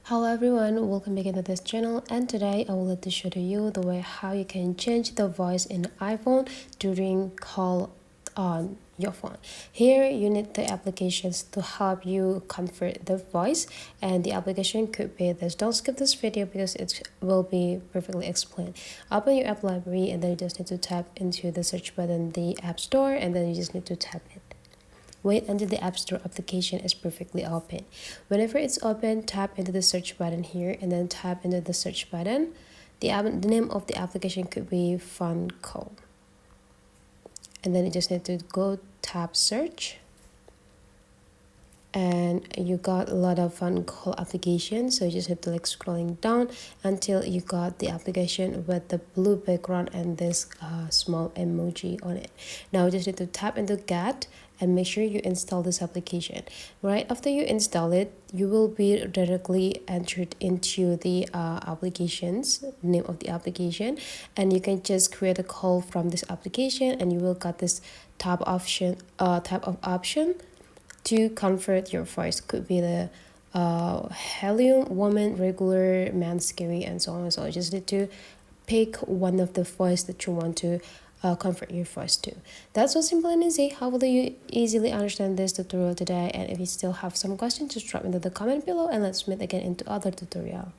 Hello everyone, welcome back into this channel, and today I will like to show to you the way how you can change the voice in iPhone during call on your phone. Here you need the applications to help you convert the voice, and the application could be this. Don't skip this video because it will be perfectly explained. Open your app library and then you just need to tap into the search button, the app store, and then you just need to tap it. Wait until the App Store application is perfectly open. Whenever it's open, tap into the search button here and then tap into the search button. The name of the application could be Phone Call. And then you just need to go tap search. And you got a lot of phone call applications, so you just have to scrolling down until you got the application with the blue background and this small emoji on it. Now you just need to tap into get and make sure you install this application. Right after you install it, you will be directly entered into the applications name of the application, and you can just create a call from this application and you will got this type of option to convert your voice. Could be the helium, woman, regular, man, scary, and so on. So you just need to pick one of the voice that you want to convert your voice to. That's so simple and easy. Hopefully you easily understand this tutorial today, and if you still have some questions, just drop into the comment below and let's meet again into other tutorial.